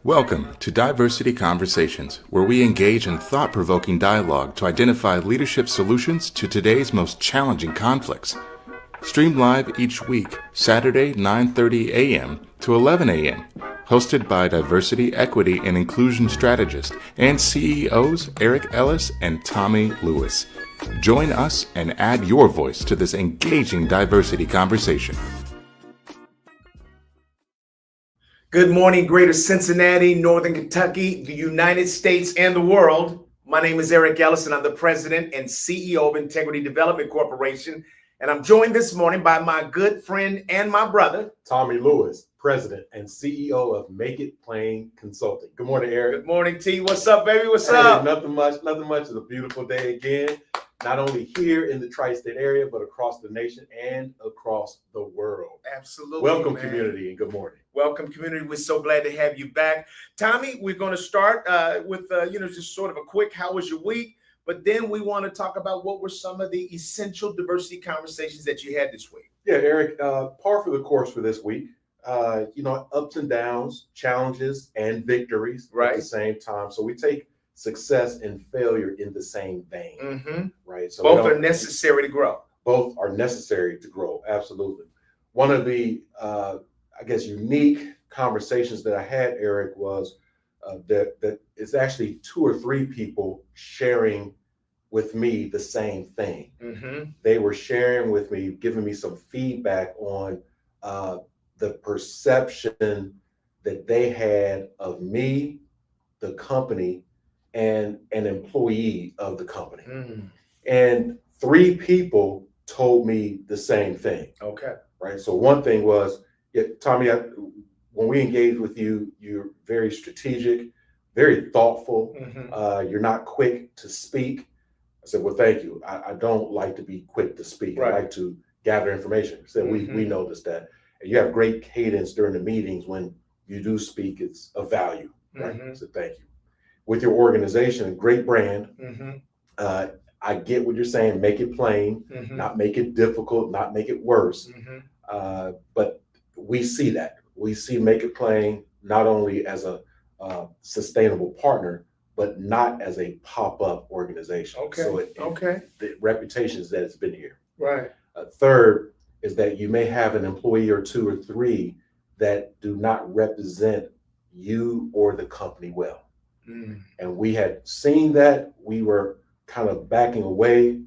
Welcome to Diversity Conversations, where we engage in thought-provoking dialogue to identify leadership solutions to today's most challenging conflicts. Stream live each week, Saturday 9:30 a.m. to 11 a.m. Hosted by Diversity, Equity, and Inclusion Strategist and CEOs Eric Ellis and Tommy Lewis. Join us and add your voice to this engaging diversity conversation. Good morning, Greater Cincinnati, Northern Kentucky, the United States, and the world. My name is Eric Ellis, and I'm the President and CEO of Integrity Development Corporation. And I'm joined this morning by my good friend and my brother, Tommy Lewis, President and CEO of Make It Plain Consulting. Good morning, Eric. Good morning, T. What's up, baby? What's up? Nothing much. It's a beautiful day again, not only here in the tri-state area, but across the nation and across the world. Absolutely. Welcome, man. Community, and good morning. Welcome, community. We're so glad to have you back. Tommy, we're going to start with, just sort of a quick, how was your week? But then we want to talk about what were some of the essential diversity conversations that you had this week. Yeah, Eric, par for the course for this week. Ups and downs, challenges and victories at the same time. So we take success and failure in the same vein, right? So both are necessary to grow. Both are necessary to grow, absolutely. One of the, unique conversations that I had, Eric, was that it's actually two or three people sharing with me the same thing. They were sharing with me, giving me some feedback on the perception that they had of me, the company, and an employee of the company. And three people told me the same thing. Okay. Right. So one thing was, Tommy, when we engage with you, you're very strategic, very thoughtful. You're not quick to speak. I said, well, thank you. I don't like to be quick to speak. Right. I like to gather information. So we noticed that. And you have great cadence during the meetings. When you do speak, it's of value. Right. So thank you. With your organization, great brand. I get what you're saying. Make it plain, not make it difficult, not make it worse. But we see that. We see Make It Plain not only as a sustainable partner, but not as a pop-up organization. Okay. So the reputation is that it's been here. Right. Third is that you may have an employee or two or three that do not represent you or the company well. And we had seen that. We were kind of backing away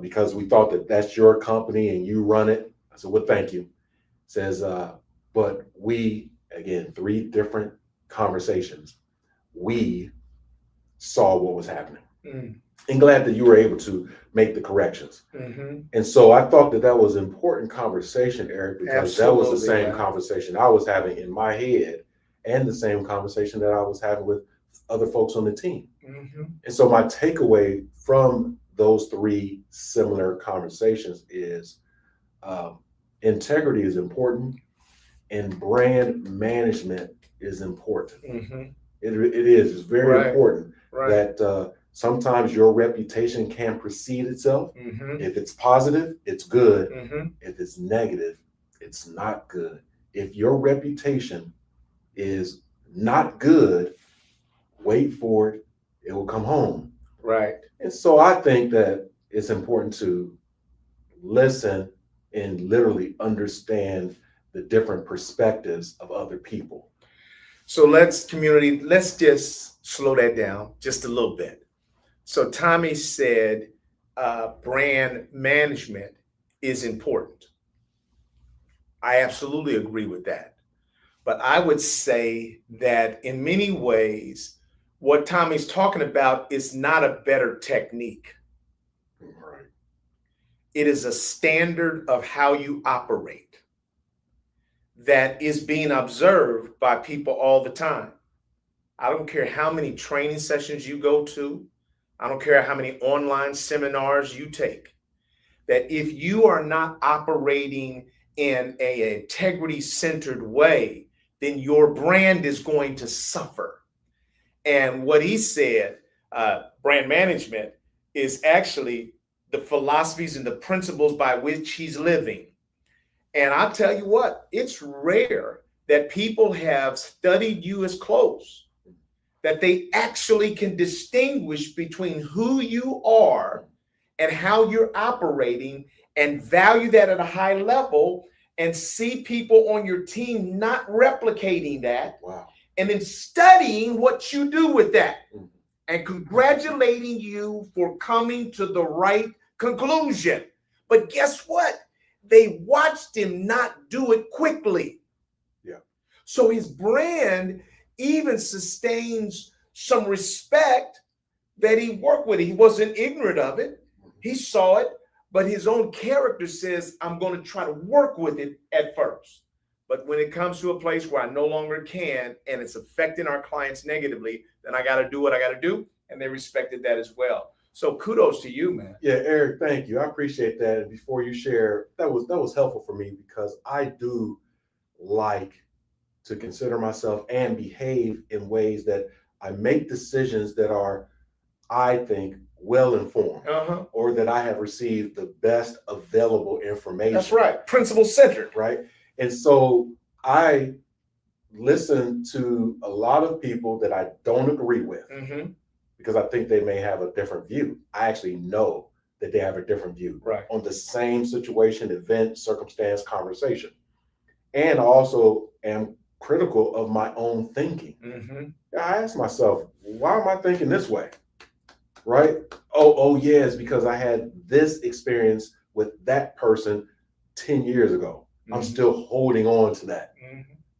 because we thought that that's your company and you run it. I said, well, thank you. Says, but we, again, three different conversations, we saw what was happening. And glad that you were able to make the corrections. And so I thought that was an important conversation, Eric, because that was the same conversation I was having in my head and the same conversation that I was having with other folks on the team. And so my takeaway from those three similar conversations is integrity is important and brand management is important. It's very important that sometimes your reputation can precede itself. If it's positive, it's good. If it's negative, it's not good. If your reputation is not good, wait for it, it will come home. Right. And so I think that it's important to listen and literally understand the different perspectives of other people. So let's just slow that down just a little bit. So Tommy said brand management is important. I absolutely agree with that. But I would say that in many ways, what Tommy's talking about is not a better technique. Right. It is a standard of how you operate that is being observed by people all the time. I don't care how many training sessions you go to. I don't care how many online seminars you take. That if you are not operating in an integrity-centered way, then your brand is going to suffer. And what he said, brand management is actually the philosophies and the principles by which he's living. And I'll tell you what, it's rare that people have studied you as close, that they actually can distinguish between who you are and how you're operating and value that at a high level and see people on your team not replicating that. Wow. And then studying what you do with that and congratulating you for coming to the right conclusion. But guess what? They watched him not do it quickly. Yeah. So his brand even sustains some respect that he worked with it. He wasn't ignorant of it. He saw it, but his own character says, I'm going to try to work with it at first. But when it comes to a place where I no longer can and it's affecting our clients negatively, then I got to do what I got to do. And they respected that as well. So kudos to you, man. Yeah, Eric, thank you. I appreciate that. And before you share, that was helpful for me because I do like to consider myself and behave in ways that I make decisions that are, I think, well-informed, or that I have received the best available information. That's right. Principle-centered. Right. And so I listen to a lot of people that I don't agree with because I think they may have a different view. I actually know that they have a different view on the same situation, event, circumstance, conversation. And I also am critical of my own thinking. I ask myself, why am I thinking this way? Right? Oh, yeah, it's because I had this experience with that person 10 years ago. I'm still holding on to that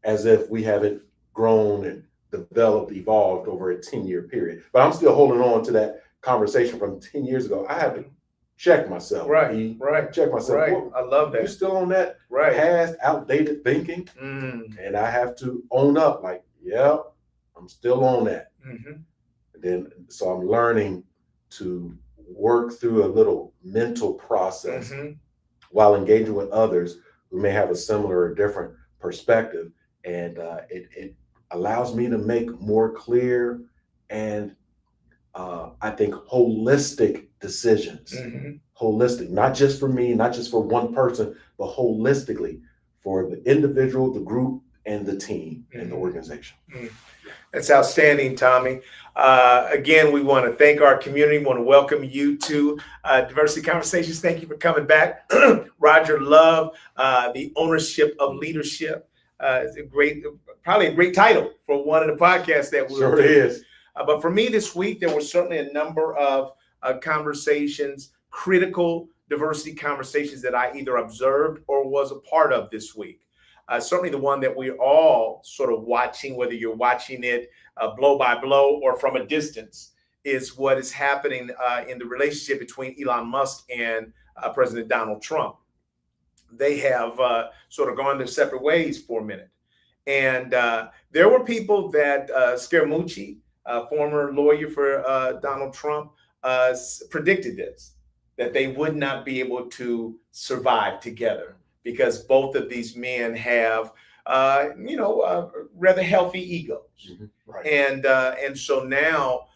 as if we haven't grown and developed, evolved over a 10-year period. But I'm still holding on to that conversation from 10 years ago. I have to check myself. Check myself. Well, I love that. You're still on that past outdated thinking. And I have to own up like, yeah, I'm still on that. And then, so I'm learning to work through a little mental process while engaging with others who may have a similar or different perspective. And it allows me to make more clear and I think holistic decisions. Holistic, not just for me, not just for one person, but holistically for the individual, the group, and the team and the organization. That's outstanding, Tommy. Again, we want to thank our community. We want to welcome you to Diversity Conversations. Thank you for coming back. Roger Love, the ownership of leadership. It's probably a great title for one of the podcasts that we'll do. Sure is. But for me this week, there was certainly a number of conversations, critical diversity conversations that I either observed or was a part of this week. Certainly the one that we're all sort of watching, whether you're watching it blow by blow or from a distance, is what is happening in the relationship between Elon Musk and President Donald Trump. They have sort of gone their separate ways for a minute. And there were people that Scaramucci, former lawyer for Donald Trump, predicted this, that they would not be able to survive together because both of these men have, rather healthy egos. And so now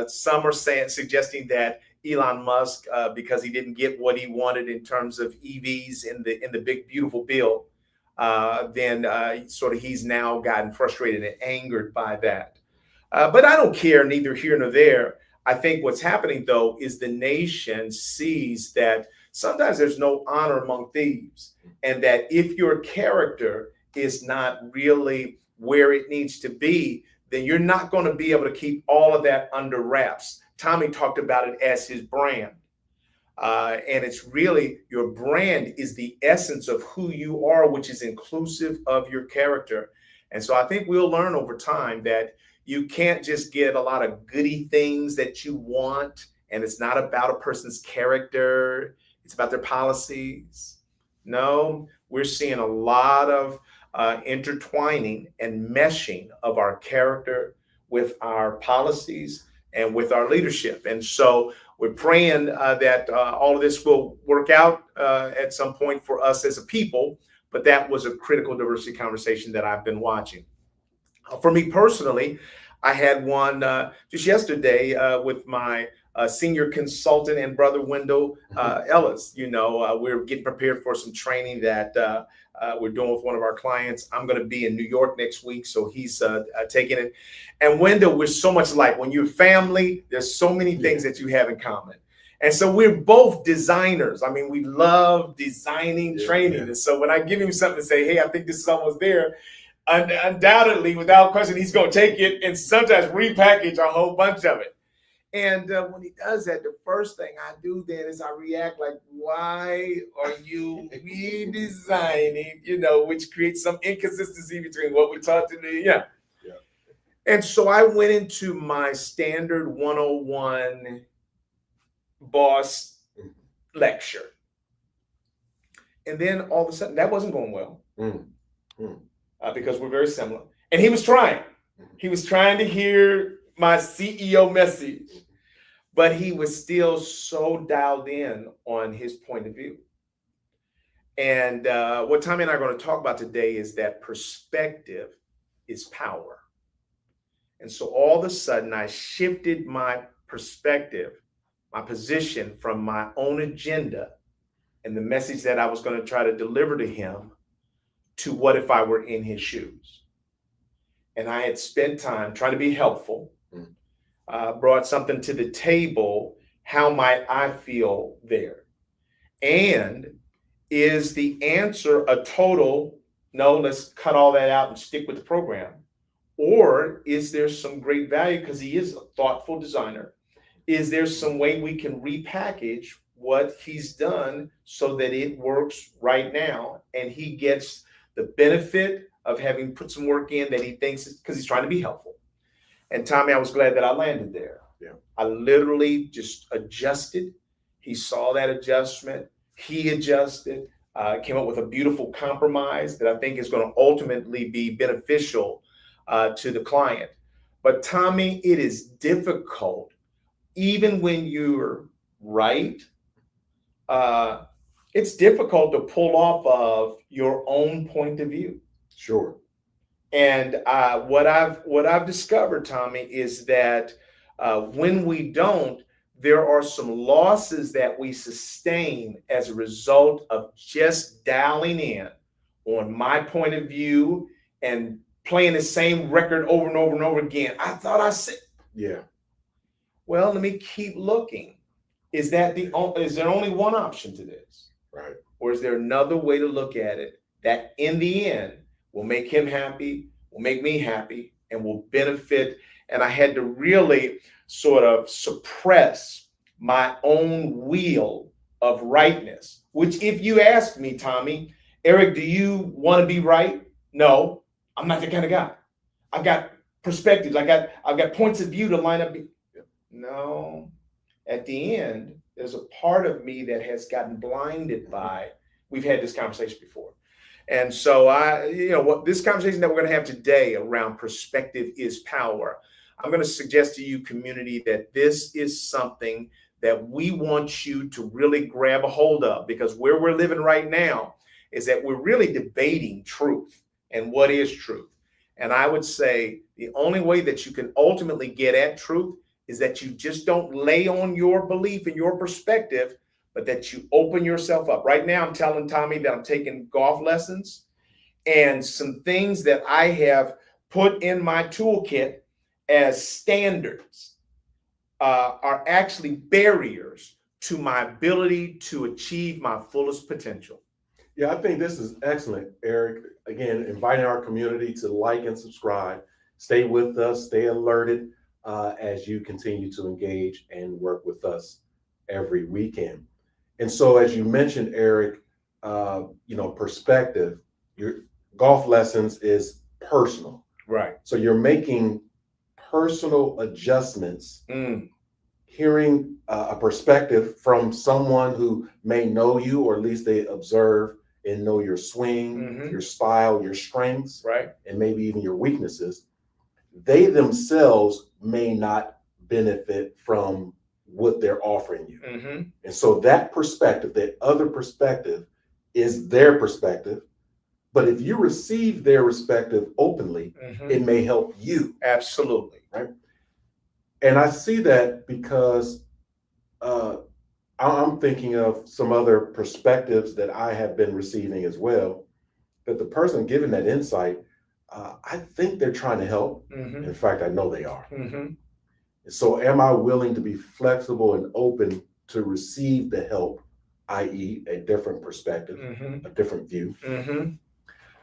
some are suggesting that Elon Musk, because he didn't get what he wanted in terms of EVs in the big beautiful bill, then sort of he's now gotten frustrated and angered by that. But I don't care, neither here nor there. I think what's happening, though, is the nation sees that sometimes there's no honor among thieves, and that if your character is not really where it needs to be, then you're not going to be able to keep all of that under wraps. Tommy talked about it as his brand. And it's really, your brand is the essence of who you are, which is inclusive of your character. And so I think we'll learn over time that you can't just get a lot of goody things that you want, and it's not about a person's character, it's about their policies. No, we're seeing a lot of intertwining and meshing of our character with our policies and with our leadership. And so we're praying that all of this will work out at some point for us as a people, but that was a critical diversity conversation that I've been watching. For me personally, I had one just yesterday with my senior consultant, and Brother Wendell Ellis. We're getting prepared for some training that we're doing with one of our clients. I'm going to be in New York next week, so he's taking it. And Wendell, we're so much alike. When you're family, there's so many things that you have in common. And so we're both designers. I mean, we love designing training. And so when I give him something to say, hey, I think this is almost there, undoubtedly, without question, he's going to take it and sometimes repackage a whole bunch of it. And when he does that, the first thing I do then is I react like, why are you redesigning, which creates some inconsistency between what we talked to the, And so I went into my standard 101 boss lecture. And then all of a sudden, that wasn't going well because we're very similar. And he was trying. He was trying to hear my CEO message, but he was still so dialed in on his point of view. And what Tommy and I are going to talk about today is that perspective is power. And so all of a sudden, I shifted my perspective, my position from my own agenda and the message that I was going to try to deliver to him to what if I were in his shoes. And I had spent time trying to be helpful, brought something to the table. How might I feel there? And is the answer a total, no, let's cut all that out and stick with the program? Or is there some great value because he is a thoughtful designer? Is there some way we can repackage what he's done so that it works right now and he gets the benefit of having put some work in that he thinks because he's trying to be helpful? And Tommy, I was glad that I landed there. Yeah. I literally just adjusted. He saw that adjustment. He adjusted, came up with a beautiful compromise that I think is going to ultimately be beneficial to the client. But Tommy, it is difficult, even when you're right, it's difficult to pull off of your own point of view. Sure. And what I've discovered, Tommy, is that when we don't, there are some losses that we sustain as a result of just dialing in on my point of view and playing the same record over and over and over again. I thought I said, yeah. Well, let me keep looking. Is there only one option to this? Right. Or is there another way to look at it that in the end will make him happy, will make me happy, and will benefit? And I had to really sort of suppress my own wheel of rightness, which if you ask me, Tommy, Eric, do you want to be right? No, I'm not that kind of guy. I've got perspectives. I've got points of view to line up. No, at the end, there's a part of me that has gotten blinded by, we've had this conversation before. And so what this conversation that we're going to have today around perspective is power. I'm going to suggest to you, community, that this is something that we want you to really grab a hold of, because where we're living right now is that we're really debating truth and what is truth. And I would say the only way that you can ultimately get at truth is that you just don't lay on your belief and your perspective, but that you open yourself up. Right now, I'm telling Tommy that I'm taking golf lessons, and some things that I have put in my toolkit as standards are actually barriers to my ability to achieve my fullest potential. Yeah, I think this is excellent, Eric. Again, inviting our community to like and subscribe. Stay with us, stay alerted as you continue to engage and work with us every weekend. And so, as you mentioned, Eric, perspective, your golf lessons is personal. Right. So you're making personal adjustments, hearing a perspective from someone who may know you, or at least they observe and know your swing, your style, your strengths, right, and maybe even your weaknesses. They themselves may not benefit from what they're offering you. And so that perspective, that other perspective, is their perspective. But if you receive their perspective openly, it may help you. Absolutely. Right. And I see that because I'm thinking of some other perspectives that I have been receiving as well. That the person giving that insight, I think they're trying to help. Mm-hmm. In fact, I know they are. Mm-hmm. So, am I willing to be flexible and open to receive the help, i.e., a different perspective, Mm-hmm. a different view, Mm-hmm.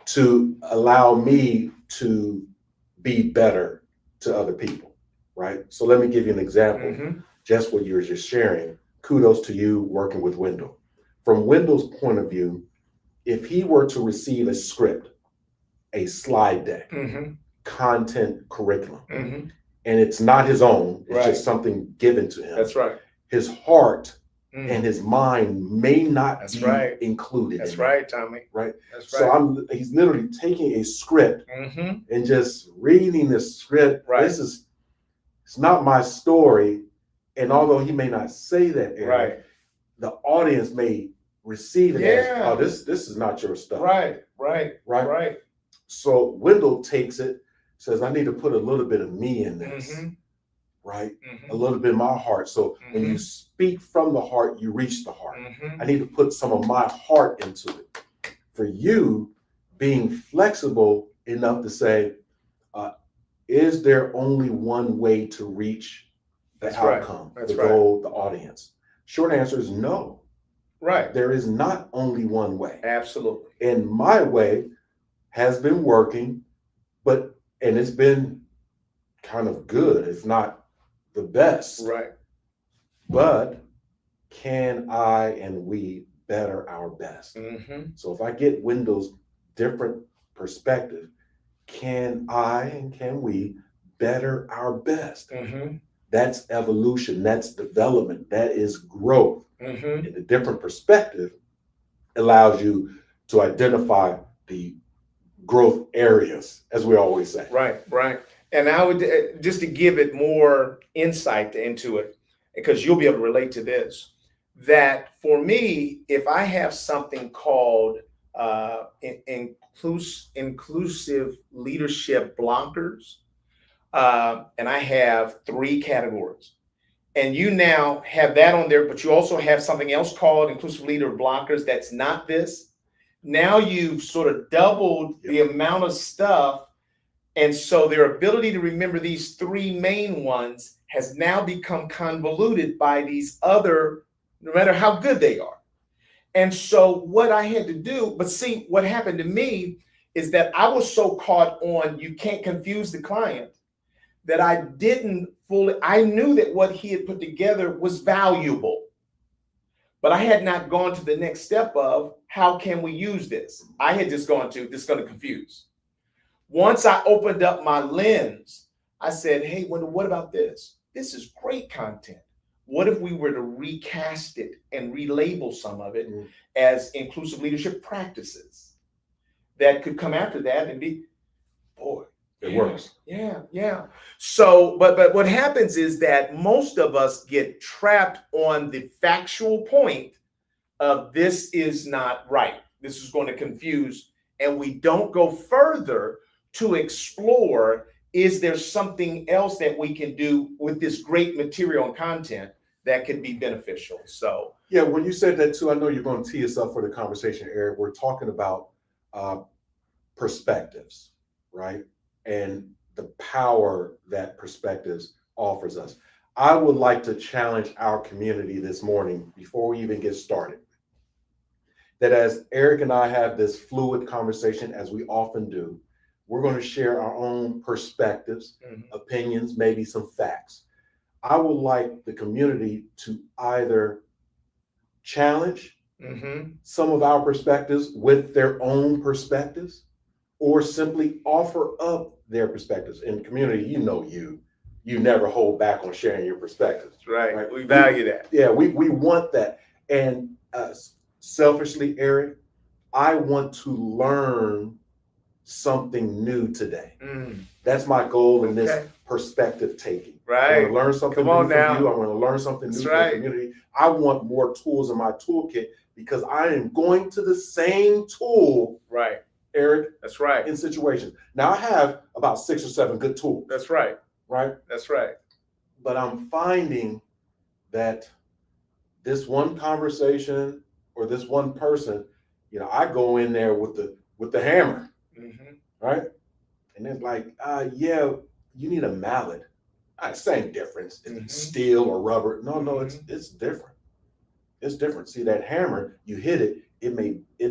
to allow me to be better to other people, right? So, let me give you an example. Mm-hmm. Just what you were just sharing. Kudos to you working with Wendell. From Wendell's point of view, if he were to receive a script, a slide deck, Mm-hmm. content curriculum, Mm-hmm. and it's not his own, it's Right. just something given to him. That's right. His heart Mm. and his mind may not That's be right. included. That's in right, Tommy. Right. That's So right. he's literally taking a script Mm-hmm. and just reading the script. Right. It's not my story. And although he may not say that, Eric, Right. the audience may receive it as, Yeah. oh, this is not your stuff. Right. Right. Right. Right. So Wendell takes it, says, I need to put a little bit of me in this. Mm-hmm. Right? Mm-hmm. A little bit of my heart. So when you Mm-hmm. speak from the heart, you reach the heart. Mm-hmm. I need to put some of my heart into it. For you, being flexible enough to say, is there only one way to reach the That's right. outcome, That's the right. goal, the audience? Short answer is no. Right. There is not only one way. Absolutely. And my way has been working, and it's been kind of good. It's not the best. Right. But can I and we better our best? Mm-hmm. So if I get Wendell's different perspective, can I and can we better our best? Mm-hmm. That's evolution. That's development. That is growth. Mm-hmm. And the different perspective allows you to identify the growth areas, as we always say. Right. Right. And I would just to give it more insight into it, because you'll be able to relate to this, that for me, if I have something called inclusive leadership blockers, and I have 3 categories, and you now have that on there, but you also have something else called inclusive leader blockers that's not this. Now you've sort of doubled the amount of stuff. And so their ability to remember these 3 main ones has now become convoluted by these other, no matter how good they are. And so what I had to do, but see, what happened to me is that I was so caught on you can't confuse the client that I didn't fully, I knew that what he had put together was valuable, but I had not gone to the next step of how can we use this? I had just gone to, this is going to confuse. Once I opened up my lens, I said, hey, what about this? This is great content. What if we were to recast it and relabel some of it as inclusive leadership practices that could come after that and be, boy, it works. Yeah. So, but what happens is that most of us get trapped on the factual point of this is not right. This is going to confuse, and we don't go further to explore, is there something else that we can do with this great material and content that could be beneficial? So yeah, when you said that too, I know you're going to tee us up for the conversation, Eric. We're talking about perspectives, right? And the power that perspectives offers us. I would like to challenge our community this morning before we even get started, that as Eric and I have this fluid conversation, as we often do, we're going to share our own perspectives, opinions, maybe some facts. I would like the community to either challenge some of our perspectives with their own perspectives, or simply offer up their perspectives. In community, you never hold back on sharing your perspectives. Right. We value that. Yeah, we want that. And selfishly, Eric, I want to learn something new today. That's my goal in this perspective taking. Right. I want to learn something new from you. I want to learn something new from the community. I want more tools in my toolkit because I am going to the same tool. Right. Eric. That's right. In situations. Now I have about 6 or 7 good tools. That's right. Right. That's right. But I'm finding that this one conversation or this one person, I go in there with the hammer, right? And it's like, yeah, you need a mallet. Same difference. It's steel or rubber. No, it's different. It's different. See, that hammer, you hit it, it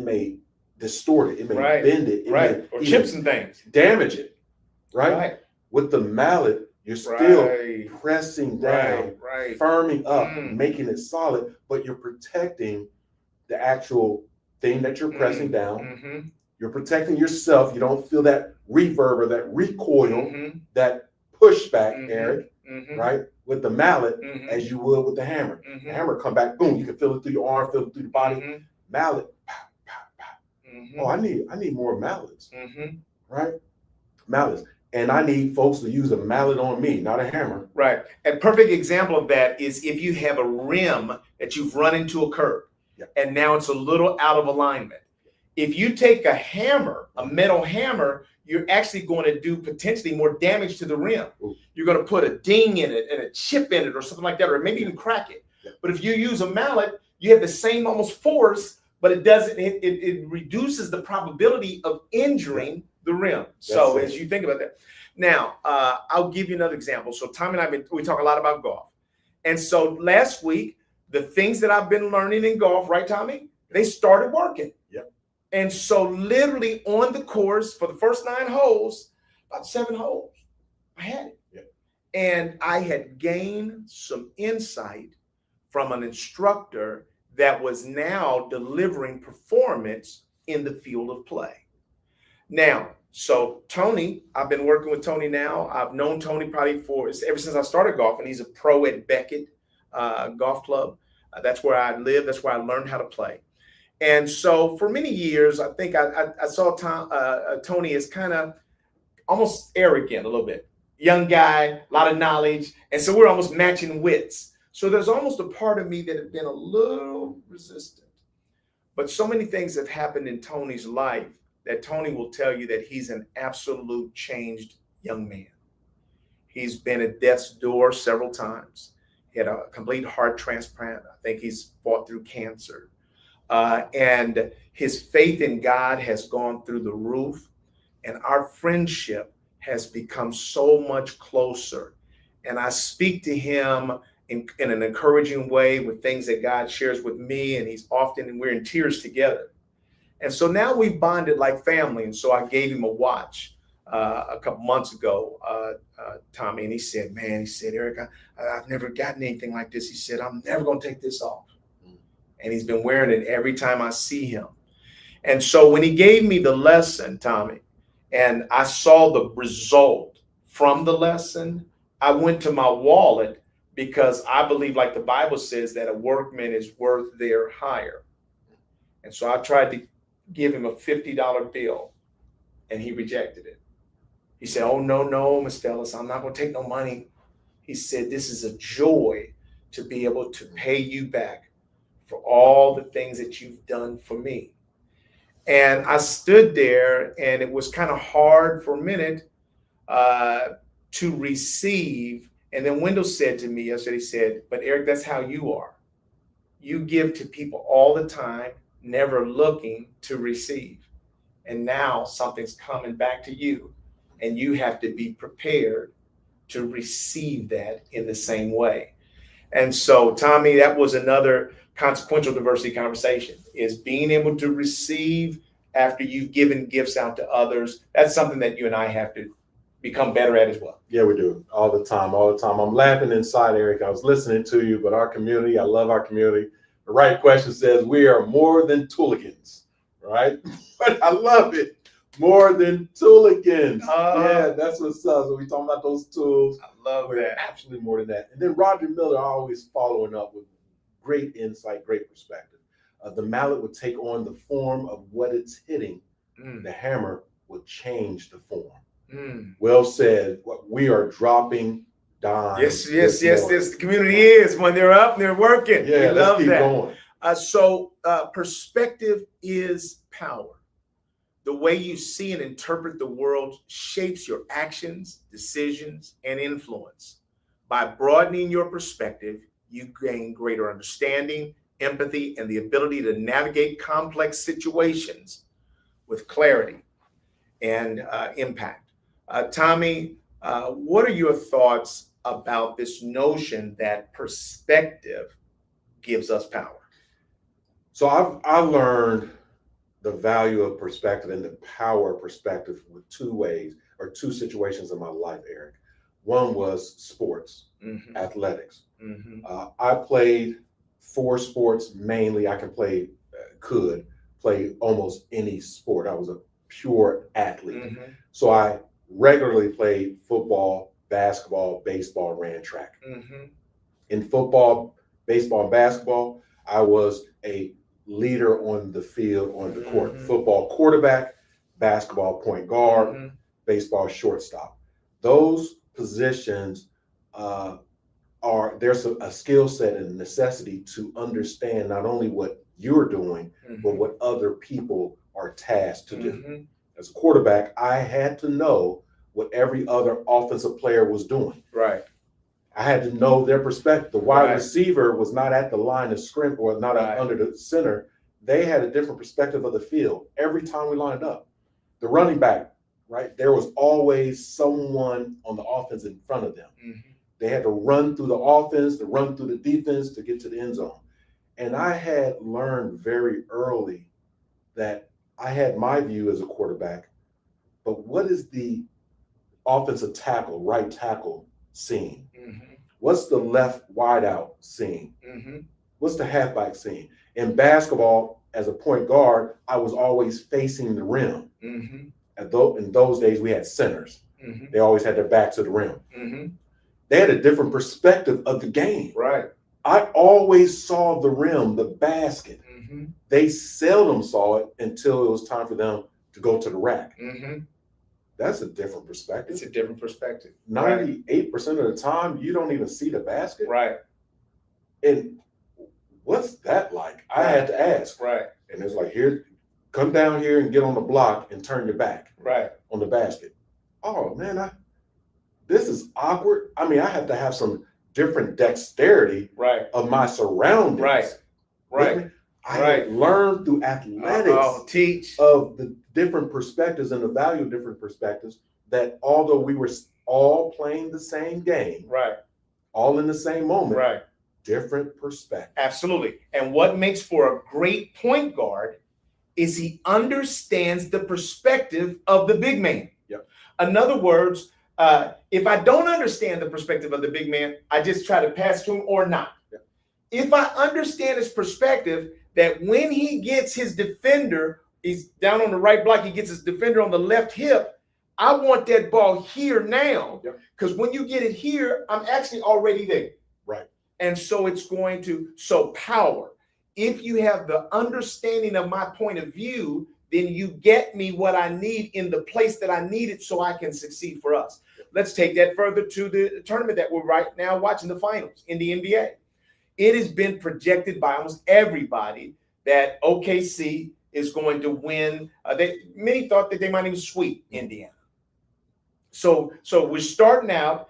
may distort it, it may bend it, may or chips and things, damage it, right? With the mallet, you're still pressing down, firming up, making it solid, but you're protecting the actual thing that you're pressing down. You're protecting yourself. You don't feel that reverb or that recoil, that pushback, Eric, right? With the mallet, as you would with the hammer. The hammer come back, boom, you can feel it through your arm, feel it through the body. Mallet, pop, pop, pop. Oh, I need more mallets, right? Mallets. And I need folks to use a mallet on me, not a hammer. Right. A perfect example of that is if you have a rim that you've run into a curb and now it's a little out of alignment. If you take a hammer, a metal hammer, you're actually going to do potentially more damage to the rim. You're going to put a ding in it and a chip in it or something like that, or maybe even crack it. But if you use a mallet, you have the same almost force, but it reduces the probability of injuring the rim. So as you think about that. Now, I'll give you another example. So Tommy and we talk a lot about golf. And so last week, the things that I've been learning in golf, right, Tommy, they started working. And so literally on the course for the first 9 holes, about 7 holes, I had it. And I had gained some insight from an instructor that was now delivering performance in the field of play. Now, so Tony, I've been working with Tony now. I've known Tony probably ever since I started golfing. He's a pro at Beckett Golf Club. That's where I live. That's where I learned how to play. And so for many years, I think I saw Tony as kind of almost arrogant a little bit. Young guy, a lot of knowledge. And so we're almost matching wits. So there's almost a part of me that had been a little resistant. But so many things have happened in Tony's life that Tony will tell you that he's an absolute changed young man. He's been at death's door several times. He had a complete heart transplant. I think he's fought through cancer. And his faith in God has gone through the roof. And our friendship has become so much closer. And I speak to him in an encouraging way with things that God shares with me. And we're in tears together. And so now we've bonded like family. And so I gave him a watch a couple months ago, Tommy, and he said, Eric, I've never gotten anything like this. He said, I'm never going to take this off. And he's been wearing it every time I see him. And so when he gave me the lesson, Tommy, and I saw the result from the lesson, I went to my wallet because I believe, like the Bible says, that a workman is worth their hire. And so I tried to give him a $50 bill, and he rejected it. He said, oh, no, Mr. Ellis, I'm not going to take no money. He said, this is a joy to be able to pay you back for all the things that you've done for me. And I stood there, and it was kind of hard for a minute to receive. And then Wendell said to me yesterday, he said, but Eric, that's how you are. You give to people all the time, never looking to receive. And now something's coming back to you, and you have to be prepared to receive that in the same way. And so, Tommy, that was another consequential diversity conversation, is being able to receive after you've given gifts out to others. That's something that you and I have to become better at as well. Yeah, we do all the time. I'm laughing inside, Eric. I was listening to you, but our community, I love our community. The right question says we are more than tooligans, right? But I love it. More than tooligans. Yeah, that's what's up. So we talking about those tools. I love that. Absolutely more than that. And then Roger Miller always following up with great insight, great perspective. The mallet would take on the form of what it's hitting. The hammer would change the form. Well said. We are dropping dimes. Yes. The community is when they're up and they're working. Yeah, we love keep that. Going. So perspective is power. The way you see and interpret the world shapes your actions, decisions, and influence. By broadening your perspective, you gain greater understanding, empathy, and the ability to navigate complex situations with clarity and impact. Tommy, what are your thoughts about this notion that perspective gives us power? So I learned the value of perspective and the power of perspective with two ways or two situations in my life, Eric. One was sports, athletics. I played 4 sports mainly. I could play almost any sport. I was a pure athlete. So I regularly played football, basketball, baseball, ran track. In football, baseball, and basketball, I was a leader on the field, on the court. Football quarterback, basketball point guard, baseball shortstop. Those positions there's a skill set and necessity to understand not only what you're doing, but what other people are tasked to do. As a quarterback, I had to know what every other offensive player was doing. Right. I had to know their perspective. The wide receiver was not at the line of scrimmage or not under the center. They had a different perspective of the field every time we lined up. The running back, right? There was always someone on the offense in front of them. They had to run through the offense, to run through the defense to get to the end zone. And I had learned very early that I had my view as a quarterback, but what is the offensive tackle, right tackle seeing? What's the left wideout seeing? What's the halfback seeing? In basketball, as a point guard, I was always facing the rim. In those days, we had centers. They always had their back to the rim. They had a different perspective of the game. Right. I always saw the rim, the basket. They seldom saw it until it was time for them to go to the rack. That's a different perspective. It's a different perspective. 98% of the time, you don't even see the basket. Right. And what's that like? I had to ask. Right. And it's like, here, come down here and get on the block and turn your back. Right. On the basket. Oh man, this is awkward. I mean, I have to have some different dexterity of my surroundings. Right. I learned through athletics of the different perspectives and the value of different perspectives, that although we were all playing the same game, all in the same moment, different perspectives. Absolutely. And what makes for a great point guard is he understands the perspective of the big man. In other words, if I don't understand the perspective of the big man, I just try to pass to him or not. If I understand his perspective, that when he gets his defender, he's down on the right block, he gets his defender on the left hip, I want that ball here now. Because when you get it here, I'm actually already there. And so it's going to, power. If you have the understanding of my point of view, then you get me what I need in the place that I need it so I can succeed for us. Let's take that further to the tournament that we're right now watching, the finals in the NBA. It has been projected by almost everybody that OKC is going to win. Many thought that they might even sweep Indiana. So we're starting out,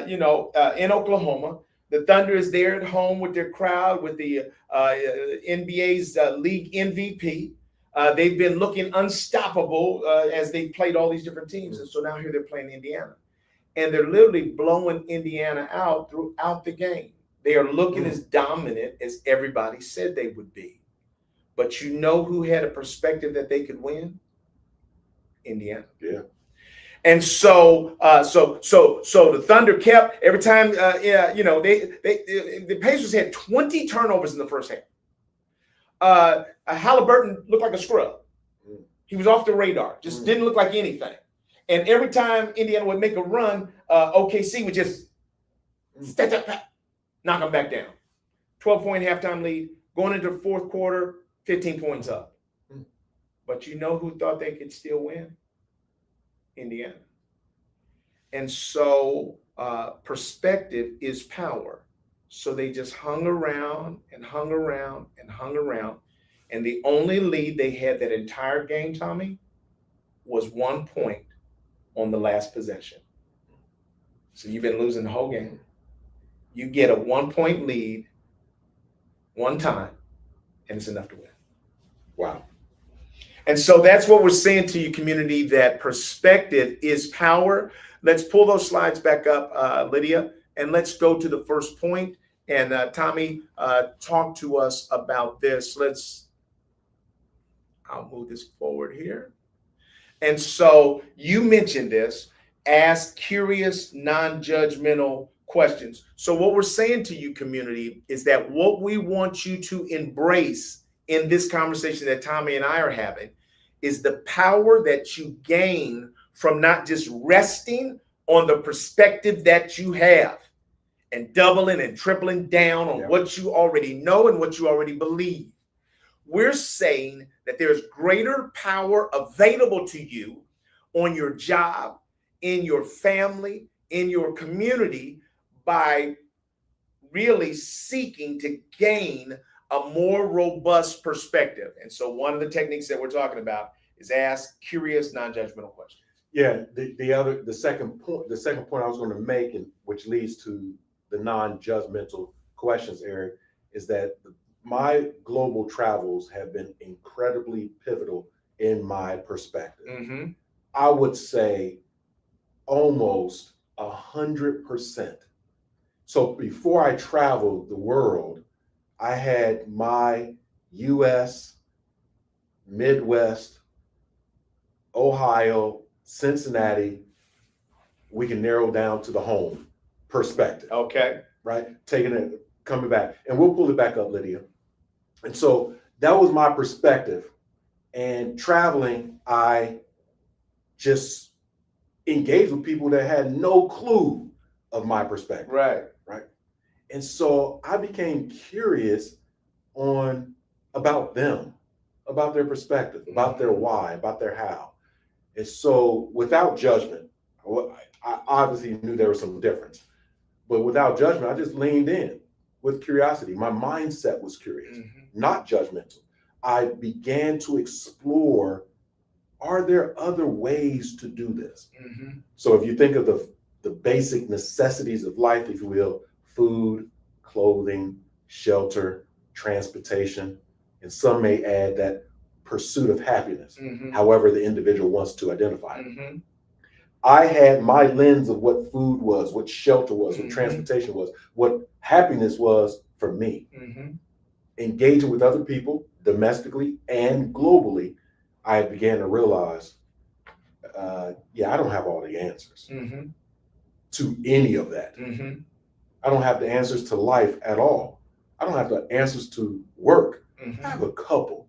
in Oklahoma. The Thunder is there at home with their crowd, with the NBA's league MVP. They've been looking unstoppable as they've played all these different teams. And so now here they're playing Indiana. And they're literally blowing Indiana out throughout the game. They are looking as dominant as everybody said they would be. But you know who had a perspective that they could win? Indiana. And so the Thunder kept every time. The Pacers had 20 turnovers in the first half. Halliburton looked like a scrub. He was off the radar. Just didn't look like anything. And every time Indiana would make a run, OKC would just knock them back down. 12-point halftime lead. Going into the fourth quarter, 15 points up. But you know who thought they could still win? Indiana. And so perspective is power. So they just hung around and hung around and hung around. And the only lead they had that entire game, Tommy, was 1 point on the last possession. So you've been losing the whole game. you get a 1-point lead one time, and it's enough to win. Wow. And so that's what we're saying to you, community, that perspective is power. Let's pull those slides back up, Lydia, and let's go to the first point. And Tommy, talk to us about this. I'll move this forward here. And so you mentioned this, ask curious, non-judgmental questions. So what we're saying to you, community, is that what we want you to embrace in this conversation that Tommy and I are having is the power that you gain from not just resting on the perspective that you have and doubling and tripling down on what you already know and what you already believe. We're saying that there's greater power available to you on your job, in your family, in your community by really seeking to gain a more robust perspective. And so one of the techniques that we're talking about is ask curious, non-judgmental questions. Yeah, the second point I was going to make, and which leads to the non-judgmental questions, Eric, is that my global travels have been incredibly pivotal in my perspective. Mm-hmm. I would say almost 100%. So before I traveled the world, I had my US, Midwest, Ohio, Cincinnati, we can narrow down to the home perspective. Okay. Right? Coming back. And we'll pull it back up, Lydia. And so that was my perspective. And traveling, I just engaged with people that had no clue of my perspective. Right. Right. And so I became curious about them, about their perspective, about their why, about their how. And so without judgment, I obviously knew there was some difference, but without judgment, I just leaned in with curiosity. My mindset was curious, not judgmental. I began to explore, are there other ways to do this? So if you think of the basic necessities of life, if you will, food, clothing, shelter, transportation, and some may add that pursuit of happiness, however the individual wants to identify it. I had my lens of what food was, what shelter was, what transportation was, what happiness was for me. Engaging with other people domestically and globally, I began to realize, I don't have all the answers to any of that. I don't have the answers to life at all. I don't have the answers to work. I have a couple.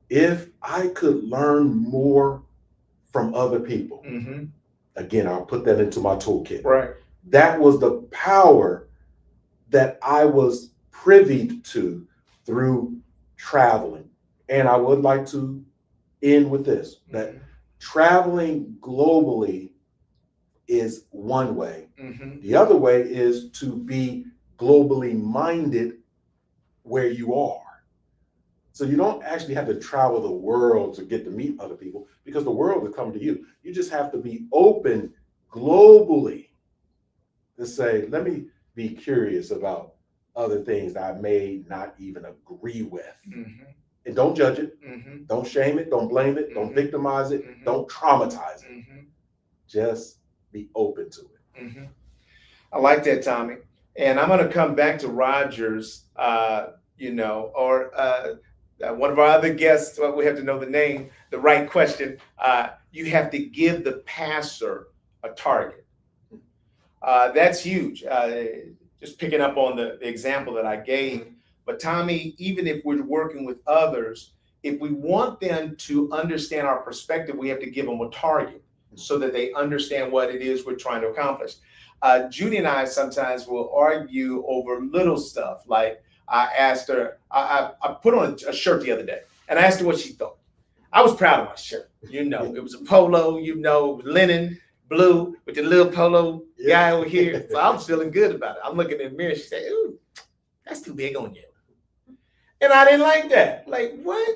If I could learn more from other people, again, I'll put that into my toolkit. Right. That was the power that I was privy to through traveling. And I would like to end with this, that traveling globally is one way. The other way is to be globally minded where you are. So you don't actually have to travel the world to get to meet other people, because the world will come to you. You just have to be open globally to say, let me be curious about other things that I may not even agree with. And don't judge it. Don't shame it. Don't blame it. Don't victimize it. Don't traumatize it. Just be open to it. I like that, Tommy. And I'm going to come back to Rogers, one of our other guests. We have to know the name, the right question. You have to give the passer a target. That's huge. Just picking up on the example that I gave. But Tommy, even if we're working with others, if we want them to understand our perspective, we have to give them a target so that they understand what it is we're trying to accomplish. Judy and I sometimes will argue over little stuff. Like I asked her, I put on a shirt the other day, and I asked her what she thought. I was proud of my shirt. It was a polo, linen, blue, with the little polo guy over here. So I was feeling good about it. I'm looking in the mirror. She said, "Ooh, that's too big on you." And I didn't like that. Like, what?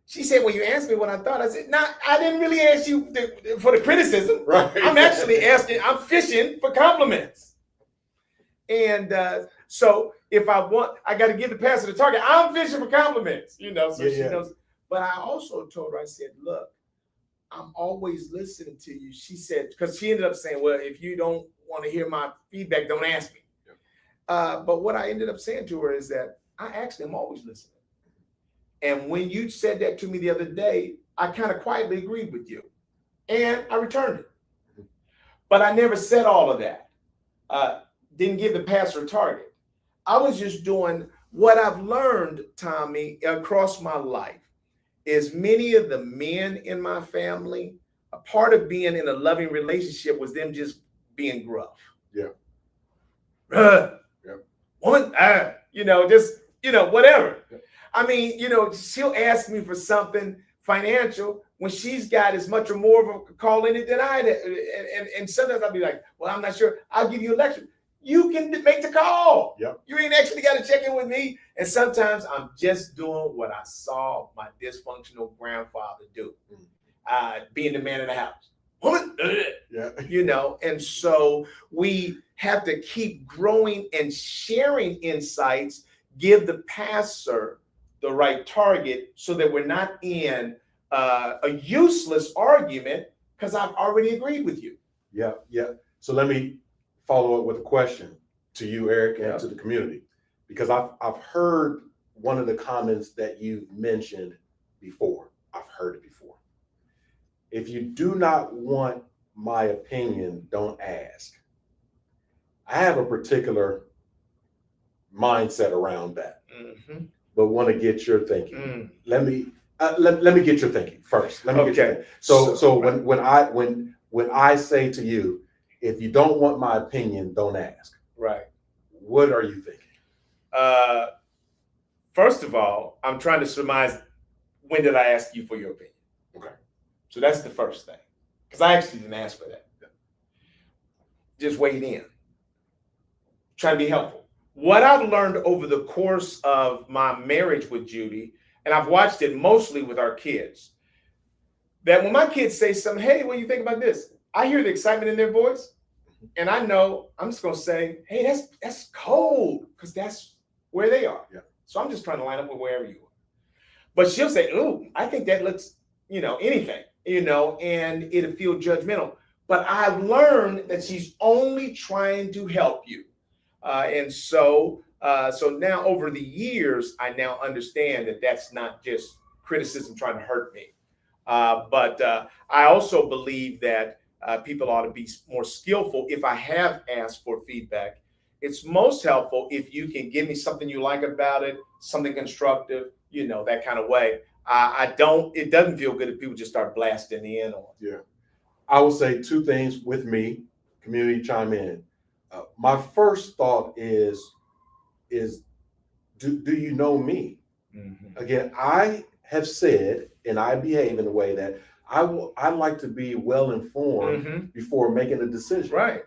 She said, "Well, you asked me what I thought." I said, "No, I didn't really ask you for the criticism. Right. I'm actually asking, I'm fishing for compliments." And so if I want, I got to give the pastor the target. I'm fishing for compliments, so she knows. But I also told her, I said, look, I'm always listening to you. She said, because she ended up saying, well, if you don't want to hear my feedback, don't ask me. But what I ended up saying to her is that I actually am always listening. And when you said that to me the other day, I kind of quietly agreed with you. And I returned it. But I never said all of that. Didn't give the pastor a target. I was just doing what I've learned, Tommy, across my life is many of the men in my family, a part of being in a loving relationship was them just being gruff. Yeah. Woman, whatever. Yeah. I mean, she'll ask me for something financial when she's got as much or more of a call in it than I did. And sometimes I'll be like, well, I'm not sure. I'll give you a lecture. You can make the call. Yep. You ain't actually got to check in with me. And sometimes I'm just doing what I saw my dysfunctional grandfather do, being the man in the house. Woman, and so we have to keep growing and sharing insights, give the pastor the right target so that we're not in a useless argument because I've already agreed with you. Yeah. So let me follow up with a question to you, Eric, and to the community, because I've heard one of the comments that you've mentioned before. I've heard it before. If you do not want my opinion, don't ask. I have a particular mindset around that, but want to get your thinking. Let me get your thinking first. Let me get your thinking. So when I say to you, if you don't want my opinion, don't ask. Right. What are you thinking? First of all, I'm trying to surmise, when did I ask you for your opinion? Okay. So that's the first thing, because I actually didn't ask for that. Just weighed in, trying to be helpful. What I've learned over the course of my marriage with Judy, and I've watched it mostly with our kids, that when my kids say something, hey, what do you think about this? I hear the excitement in their voice, and I know I'm just going to say, hey, that's cold, because that's where they are. Yeah. So I'm just trying to line up with wherever you are. But she'll say, ooh, I think that looks, anything, and it'll feel judgmental. But I've learned that she's only trying to help you. And so now over the years, I now understand that that's not just criticism trying to hurt me. But I also believe that people ought to be more skillful. If I have asked for feedback, it's most helpful if you can give me something you like about it, something constructive, that kind of way. It doesn't feel good if people just start blasting in on. Yeah. I will say two things with me, community chime in. My first thought is do you know me? Again, I have said, and I behave in a way that I like to be well informed before making a decision. Right.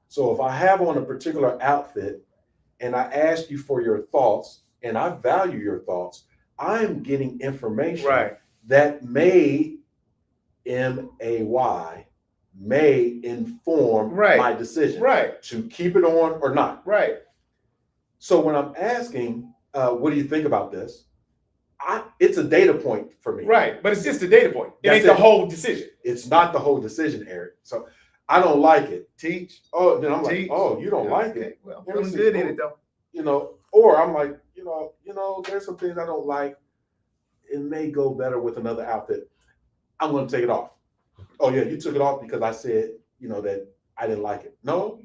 So if I have on a particular outfit and I ask you for your thoughts and I value your thoughts, I am getting information that may inform my decision to keep it on or not. Right. So when I'm asking, what do you think about this? It's a data point for me. Right. But it's just a data point. It ain't the whole decision. It's not the whole decision, Eric. So I don't like it. Teach. Oh, then I'm like, oh, you don't like it. Well, I'm feeling good in it though. Or I'm like, there's some things I don't like. It may go better with another outfit. I'm going to take it off. Oh yeah, you took it off because I said, that I didn't like it. No,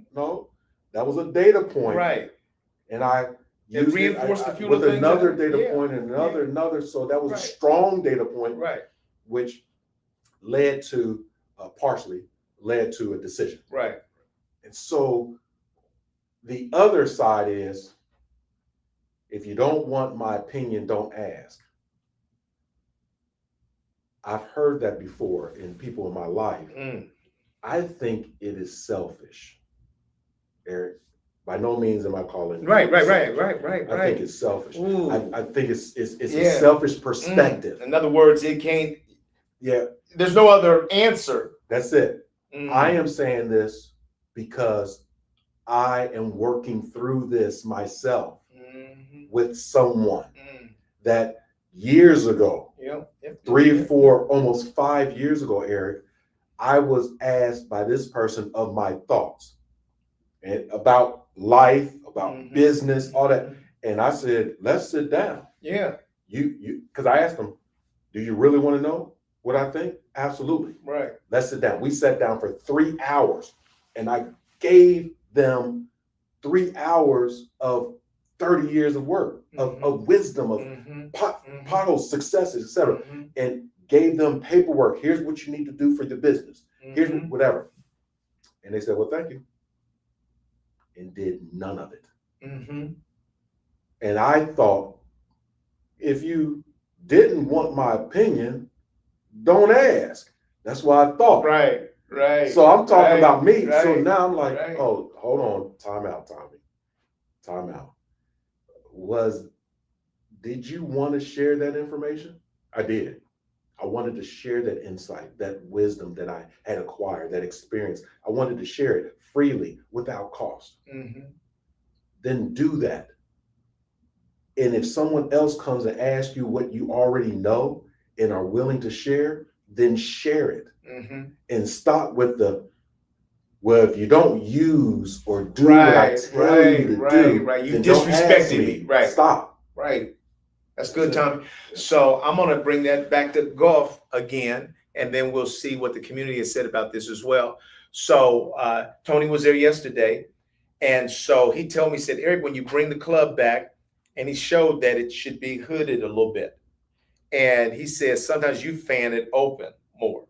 that was a data point. Right. And I used reinforced a few with things another data point and another. So that was a strong data point, which led to partially led to a decision. Right. And so the other side is, if you don't want my opinion, don't ask. I've heard that before in people in my life. I think it is selfish, Eric. By no means am I calling it. Right. I think it's selfish. I think it's a selfish perspective. In other words, it can't. Yeah. There's no other answer. That's it. I am saying this because I am working through this myself with someone that years ago, 3 or 4, almost 5 years ago, Eric, I was asked by this person of my thoughts and about life, about business, all that. And I said, let's sit down. Yeah. Because I asked him, do you really want to know what I think? Absolutely. Right. Let's sit down. We sat down for 3 hours and I gave them 3 hours of 30 years of work, of wisdom, of potholes, successes, etc. And gave them paperwork. Here's what you need to do for your business. Here's whatever. And they said, well, thank you. And did none of it. And I thought, if you didn't want my opinion, don't ask. That's what I thought. Right. So I'm talking about me. Right. So now I'm like, oh, hold on. Time out, Tommy. Time out. Did you want to share that information? I did. I wanted to share that insight, that wisdom that I had acquired, that experience. I wanted to share it freely without cost. Then do that. And if someone else comes and asks you what you already know and are willing to share, then share it. And stop with well, if you don't use or do what I tell you to do, you disrespected me. Right. Stop. Right. That's good, Tommy. So I'm going to bring that back to golf again, and then we'll see what the community has said about this as well. So Tony was there yesterday, and so he told me, he said, Eric, when you bring the club back, and he showed that it should be hooded a little bit. And he says, sometimes you fan it open more.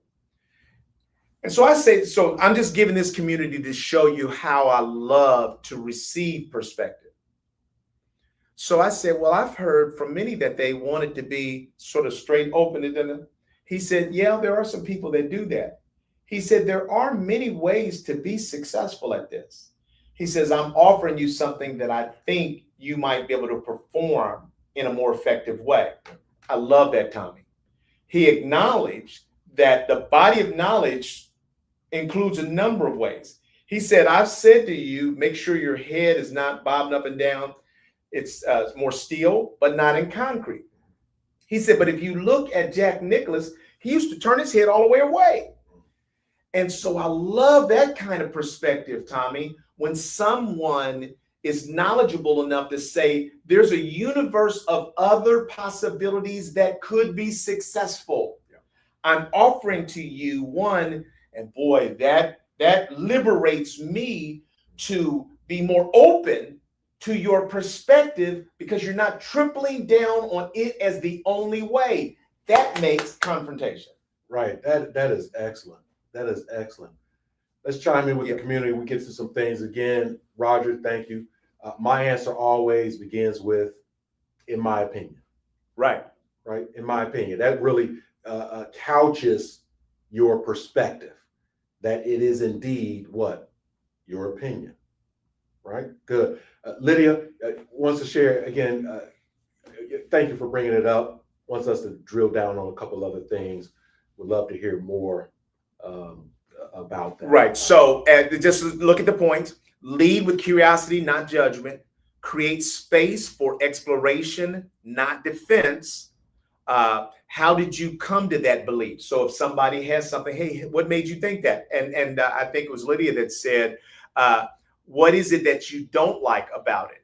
And so I say, so I'm just giving this community to show you how I love to receive perspective. So I said, well, I've heard from many that they want it to be sort of straight open. He said, yeah, there are some people that do that. He said, there are many ways to be successful at this. He says, I'm offering you something that I think you might be able to perform in a more effective way. I love that, Tommy. He acknowledged that the body of knowledge includes a number of ways. He said, I've said to you, make sure your head is not bobbing up and down. It's more steel, but not in concrete. He said, but if you look at Jack Nicklaus, he used to turn his head all the way away. And so I love that kind of perspective, Tommy, when someone is knowledgeable enough to say there's a universe of other possibilities that could be successful. Yeah. I'm offering to you one, and boy, that liberates me to be more open to your perspective because you're not tripling down on it as the only way. That makes confrontation. Right. That is excellent. That is excellent. Let's chime in with the community. We get to some things again. Roger, thank you. My answer always begins with, in my opinion. Right. Right. In my opinion, that really couches your perspective, that it is indeed what? Your opinion. Right. Good. Lydia wants to share again. Thank you for bringing it up. Wants us to drill down on a couple other things. Would love to hear more about that. Right. So just look at the points. Lead with curiosity, not judgment. Create space for exploration, not defense. How did you come to that belief? So if somebody has something, hey, what made you think that? And I think it was Lydia that said, what is it that you don't like about it?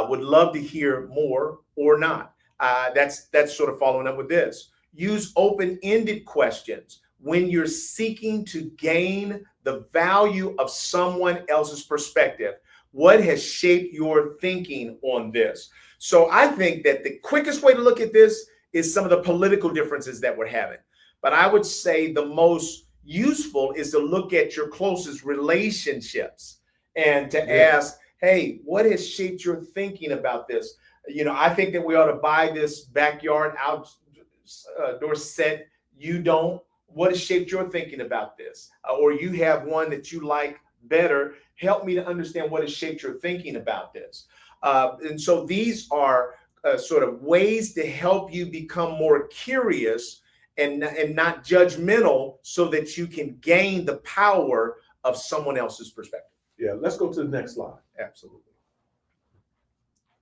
Would love to hear more or not. That's sort of following up with this. Use open-ended questions when you're seeking to gain the value of someone else's perspective. What has shaped your thinking on this? So I think that the quickest way to look at this is some of the political differences that we're having. But I would say the most useful is to look at your closest relationships and to ask, hey, what has shaped your thinking about this? You know, I think that we ought to buy this backyard outdoor set. You don't. What has shaped your thinking about this? Or you have one that you like better. Help me to understand what has shaped your thinking about this. And so these are sort of ways to help you become more curious and not judgmental so that you can gain the power of someone else's perspective. Yeah, let's go to the next slide. Absolutely.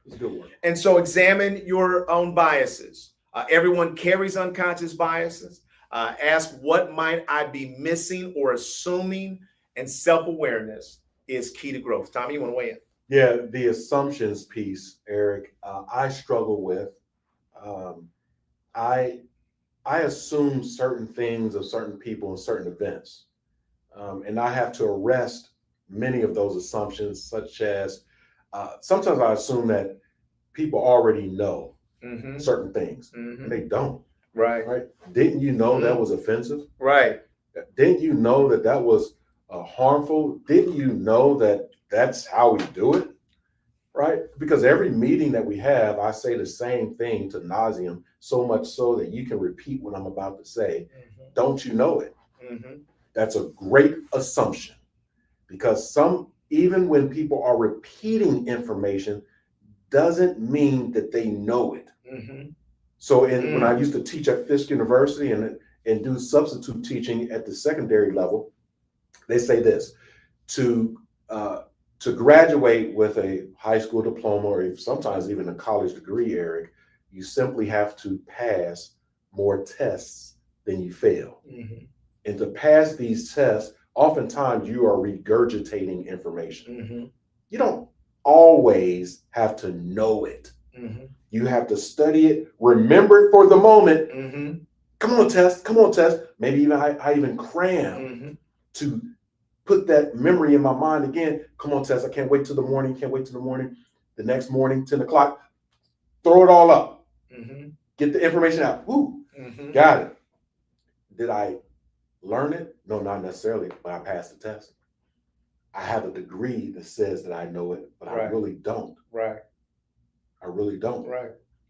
It's good work. And so examine your own biases. Everyone carries unconscious biases. Ask, what might I be missing or assuming? And self-awareness is key to growth. Tommy, you want to weigh in? Yeah, the assumptions piece, Eric, I struggle with. I assume certain things of certain people and certain events, and I have to arrest many of those assumptions, such as sometimes I assume that people already know certain things, and they don't. Right. Right? Didn't you know that was offensive? Right. Didn't you know that that was harmful? Didn't you know that that's how we do it? Right? Because every meeting that we have, I say the same thing to nauseum, so much so that you can repeat what I'm about to say. Don't you know it? That's a great assumption, because even when people are repeating information, doesn't mean that they know it. So when I used to teach at Fisk University and do substitute teaching at the secondary level, they say this: to graduate with a high school diploma, or sometimes even a college degree, Eric, you simply have to pass more tests than you fail. And to pass these tests, oftentimes you are regurgitating information. You don't always have to know it. You have to study it, remember it for the moment. Come on, test. Maybe even I even cram to put that memory in my mind again. Come on, test. I can't wait till the morning. The next morning, 10 o'clock, throw it all up. Get the information out. Woo, got it. Did I learn it? No, not necessarily, but I passed the test. I have a degree that says that I know it, but I really don't. I really don't.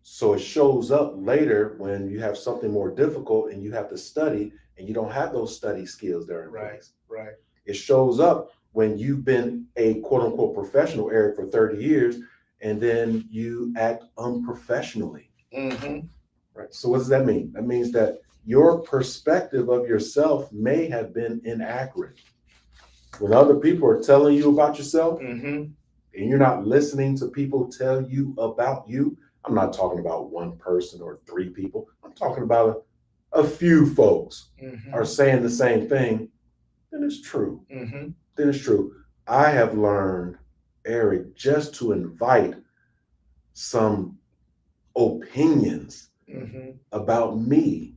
So it shows up later when you have something more difficult and you have to study, and you don't have those study skills that are in place. It shows up when you've been a quote unquote professional, Eric, for 30 years, and then you act unprofessionally. Right. So what does that mean? That means that your perspective of yourself may have been inaccurate. When other people are telling you about yourself, and you're not listening to people tell you about you, I'm not talking about one person or three people. I'm talking about a few folks are saying the same thing, then it's true. Then it's true. I have learned, Eric, just to invite some opinions about me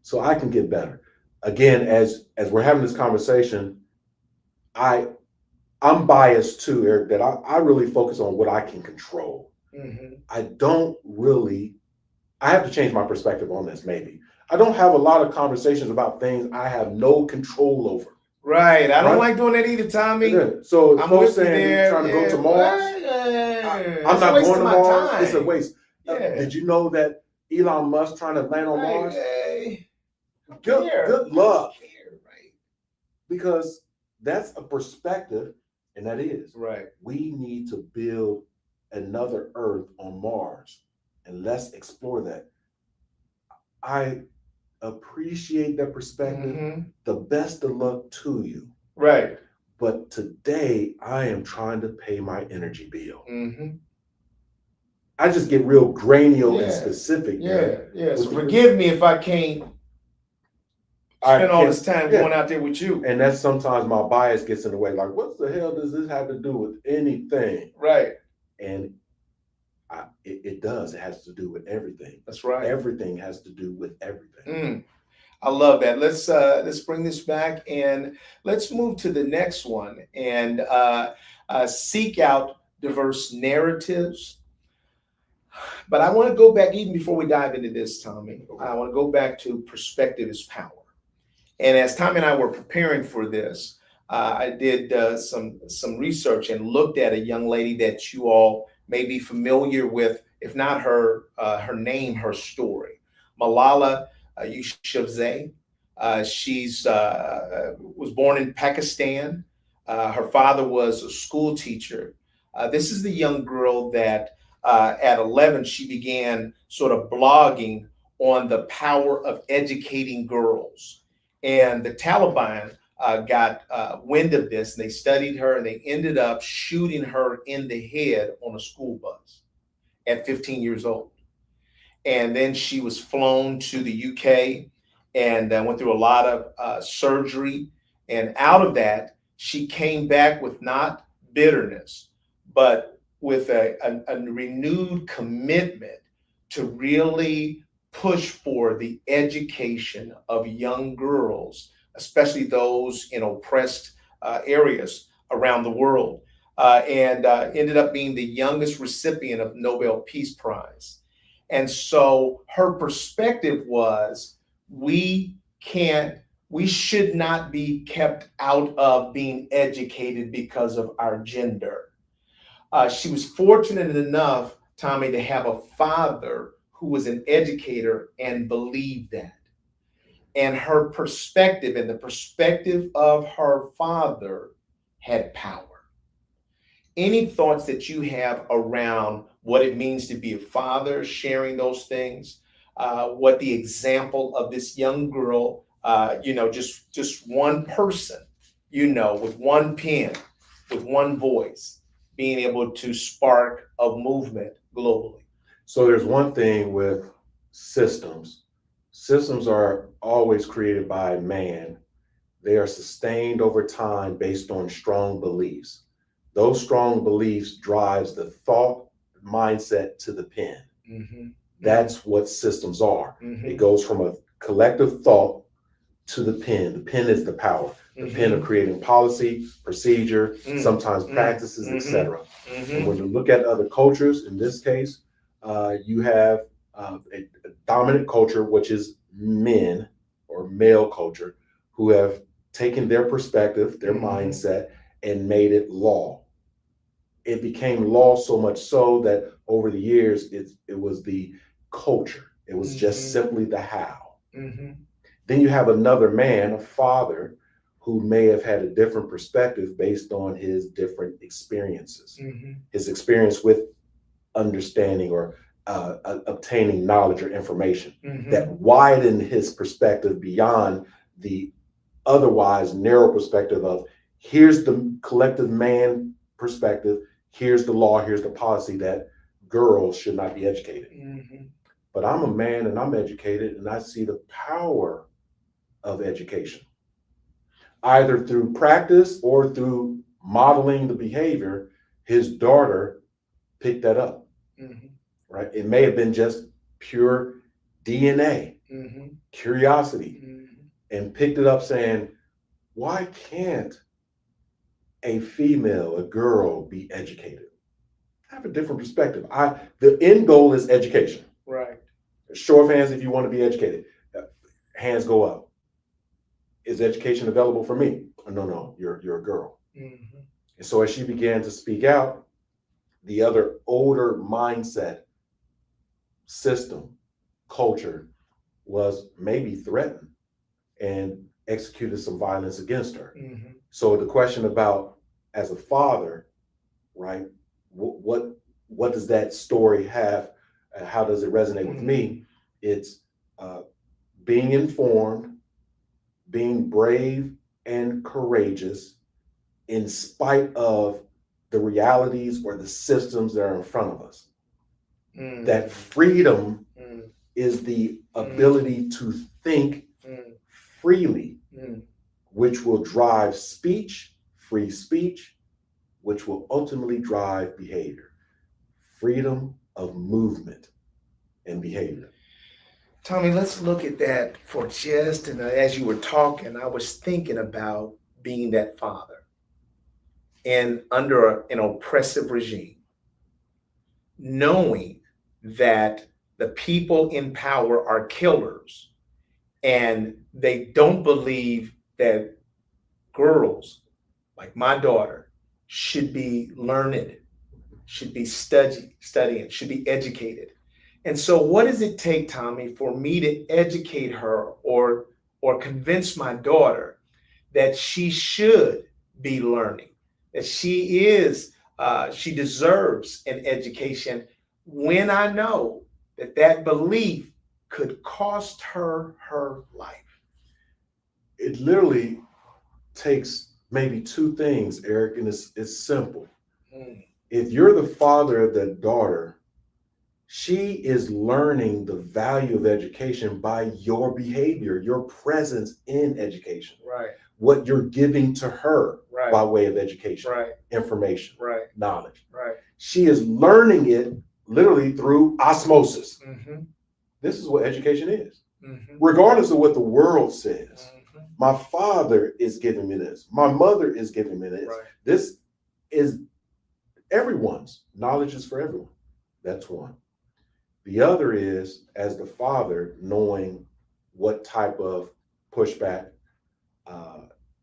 so I can get better. Again, as we're having this conversation, I'm biased too, Eric, that I really focus on what I can control. I have to change my perspective on this, maybe. I don't have a lot of conversations about things I have no control over. I don't like doing that either, Tommy. Yeah. So I'm folks saying you're trying to go to Mars. I'm not going to Mars. It's a waste. Did you know that Elon Musk trying to land on Mars? Good luck. Because that's a perspective, and that is we need to build another Earth on Mars, and let's explore that. I appreciate that perspective. The best of luck to you. But today I am trying to pay my energy bill. I just get real granular and specific. So forgive me if I can't spend all this time going out there with you. And that's sometimes my bias gets in the way. Like, what the hell does this have to do with anything? And it does. It has to do with everything. That's right. Everything has to do with everything. I love that. Let's bring this back and let's move to the next one and seek out diverse narratives. But I want to go back, even before we dive into this, Tommy, I want to go back to perspective is power. And as Tommy and I were preparing for this, I did some research and looked at a young lady that you all may be familiar with, if not her name, her story. Malala Yousafzai. She's was born in Pakistan. Her father was a school teacher. This is the young girl that at 11, she began sort of blogging on the power of educating girls. And the Taliban got wind of this, and they studied her, and they ended up shooting her in the head on a school bus at 15 years old. And then she was flown to the UK and went through a lot of surgery. And out of that, she came back with not bitterness, but with a renewed commitment to really push for the education of young girls, especially those in oppressed areas around the world, and ended up being the youngest recipient of Nobel Peace Prize. And so her perspective was, we can't, we should not be kept out of being educated because of our gender. She was fortunate enough, Tommy, to have a father who was an educator and believed that. And her perspective and the perspective of her father had power. Any thoughts that you have around what it means to be a father, sharing those things, what the example of this young girl, just one person, with one pen, with one voice, being able to spark a movement globally? So there's one thing with systems. Systems are always created by man. They are sustained over time based on strong beliefs. Those strong beliefs drives the thought mindset to the pen. Mm-hmm. That's what systems are. Mm-hmm. It goes from a collective thought to the pen. The pen is the power. The Mm-hmm. pen of creating policy, procedure, sometimes practices, etc. And when you look at other cultures, in this case, you have a dominant culture, which is men or male culture, who have taken their perspective, their mindset, and made it law. It became law so much so that over the years, it was the culture. It was just simply the how. Then you have another man, a father, who may have had a different perspective based on his different experiences, his experience with understanding or obtaining knowledge or information that widened his perspective beyond the otherwise narrow perspective of, here's the collective man perspective, here's the law, here's the policy that girls should not be educated. But I'm a man and I'm educated, and I see the power of education, either through practice or through modeling the behavior. His daughter picked that up, right? It may have been just pure DNA, curiosity, and picked it up saying, why can't a female, a girl, be educated? I have a different perspective. The end goal is education. Right. Show of hands if you want to be educated. Hands go up. Is education available for me? No, you're a girl. And so as she began to speak out, the other older mindset, system, culture was maybe threatened and executed some violence against her. So the question about, as a father, right, what does that story have? How does it resonate with me? It's being informed, being brave and courageous in spite of the realities or the systems that are in front of us. That freedom is the ability to think freely, which will drive speech, free speech, which will ultimately drive behavior. Freedom of movement and behavior. Tommy, let's look at that for just, and as you were talking, I was thinking about being that father and under an oppressive regime, knowing that the people in power are killers and they don't believe that girls like my daughter should be learned, should be studying, should be educated. And so what does it take, Tommy, for me to educate her or convince my daughter that she should be learning, that she deserves an education, when I know that belief could cost her her life? It literally takes maybe two things, Eric, and it's simple. Mm. If you're the father of that daughter, she is learning the value of education by your behavior, your presence in education, Right. what you're giving to her Right. by way of education, Right. information, Right. knowledge. Right. She is learning it literally through osmosis. Mm-hmm. This is what education is. Mm-hmm. Regardless of what the world says. Mm-hmm. My father is giving me this. My mother is giving me this. Right. This is everyone's. Knowledge is for everyone. That's one. The other is, as the father, knowing what type of pushback,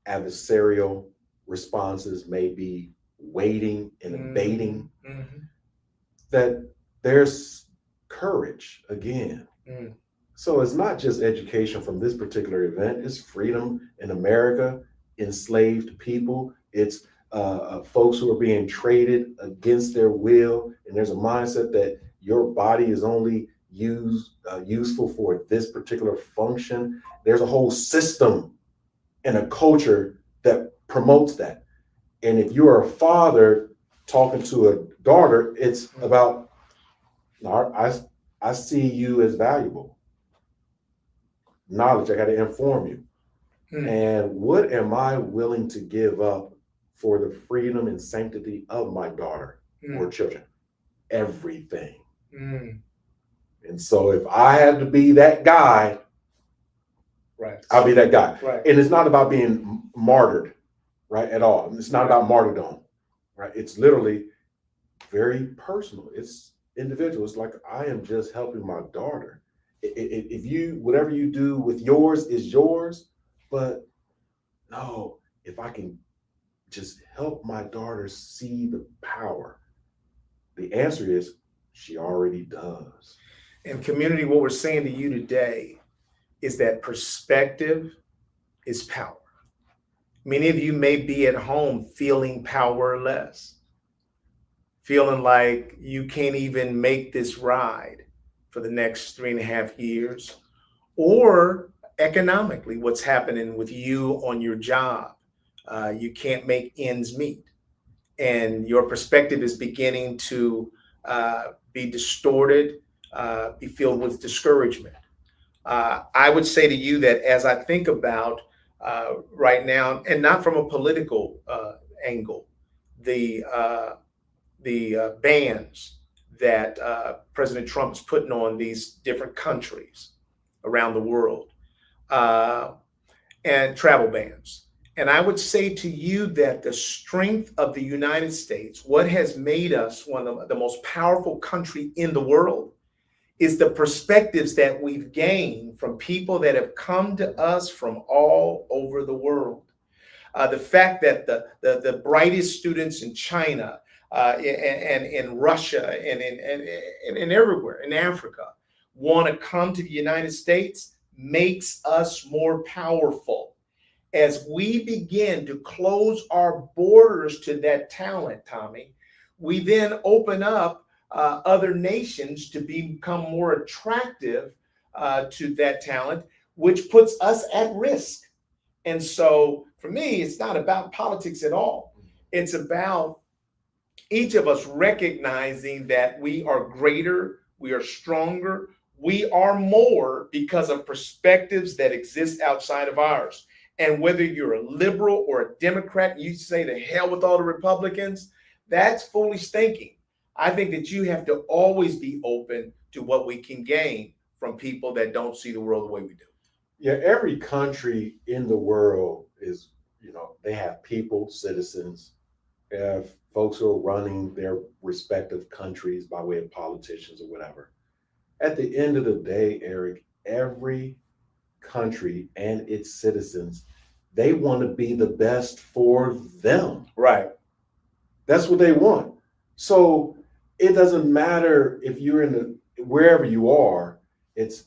adversarial responses may be waiting and abating, Mm-hmm. that there's courage again. Mm. So it's not just education from this particular event, it's freedom in America, enslaved people, it's folks who are being traded against their will. And there's a mindset that your body is only useful for this particular function. There's a whole system and a culture that promotes that. And if you're a father talking to a daughter, it's about, I see you as valuable. Knowledge, I got to inform you. And what am I willing to give up for the freedom and sanctity of my daughter or children? Everything. And so if I have to be that guy, right, I'll be that guy. Right. And it's not about being martyred, right, at all. It's not about martyrdom, right? It's literally very personal. It's individual. It's like, I am just helping my daughter. If you, whatever you do with yours is yours, but no, if I can just help my daughter see the power, the answer is she already does. And community, what we're saying to you today is that perspective is power. Many of you may be at home feeling powerless, feeling like you can't even make this ride for the next 3.5 years, or economically, what's happening with you on your job. You can't make ends meet, and your perspective is beginning to be distorted, be filled with discouragement. I would say to you that as I think about right now, and not from a political angle, the bans that President Trump is putting on these different countries around the world, and travel bans. And I would say to you that the strength of the United States, what has made us one of the most powerful country in the world, is the perspectives that we've gained from people that have come to us from all over the world. The fact that the brightest students in China and in Russia and everywhere in Africa want to come to the United States makes us more powerful. As we begin to close our borders to that talent, Tommy, we then open up other nations to become more attractive to that talent, which puts us at risk. And so for me, it's not about politics at all. It's about each of us recognizing that we are greater, we are stronger, we are more because of perspectives that exist outside of ours. And whether you're a liberal or a Democrat, and you say to hell with all the Republicans, that's foolish thinking. I think that you have to always be open to what we can gain from people that don't see the world the way we do. Yeah, every country in the world is, they have people, citizens, they have folks who are running their respective countries by way of politicians or whatever. At the end of the day, Eric, every country and its citizens, they want to be the best for them. Right. That's what they want. So it doesn't matter if you're wherever you are, it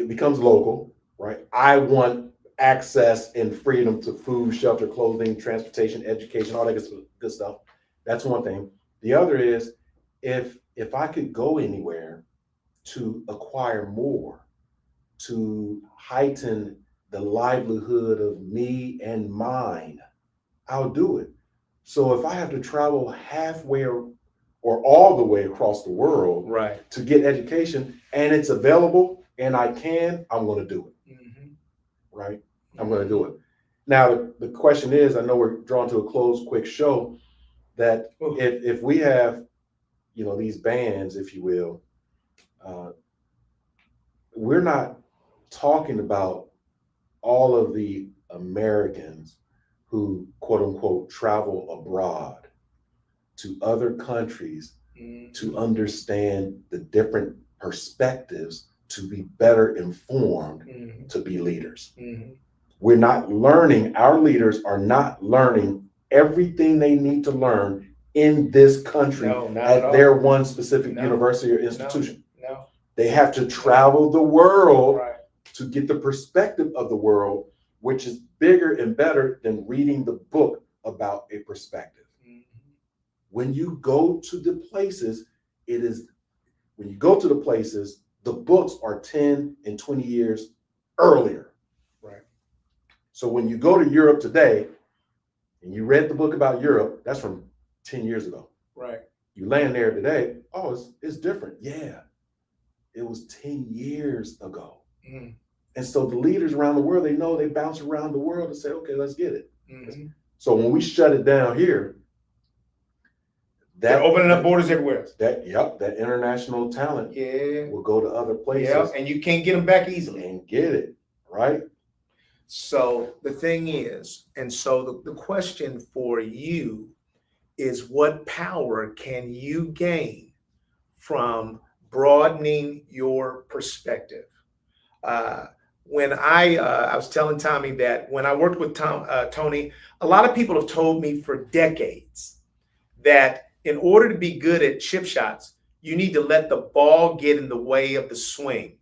becomes local, right? I want access and freedom to food, shelter, clothing, transportation, education, all that good stuff. That's one thing. The other is if I could go anywhere to acquire more, to heighten the livelihood of me and mine, I'll do it. So if I have to travel halfway or all the way across the world Right. to get education and it's available and I'm going to do it. Right? I'm going to do it. Now, the question is, I know we're drawn to a close, quick show, that if we have, these bands, if you will, we're not talking about all of the Americans who, quote unquote, travel abroad to other countries to understand the different perspectives, to be better informed, to be leaders. We're not learning, our leaders are not learning everything they need to learn in this country at their one specific university or institution. No. They have to travel the world to get the perspective of the world, which is bigger and better than reading the book about a perspective. When you go to the places, the books are 10 and 20 years earlier. Right. So when you go to Europe today and you read the book about Europe, that's from 10 years ago. Right. You land there today, it's different. Yeah, it was 10 years ago. And so the leaders around the world, they bounce around the world and say, okay, let's get it. So when we shut it down here, they're opening up borders everywhere. That international talent will go to other places. Yeah, and you can't get them back easily. And get it, right? So the thing is, and so the question for you is, what power can you gain from broadening your perspective? When I was telling Tommy that when I worked with Tony, a lot of people have told me for decades that in order to be good at chip shots, you need to let the ball get in the way of the swing.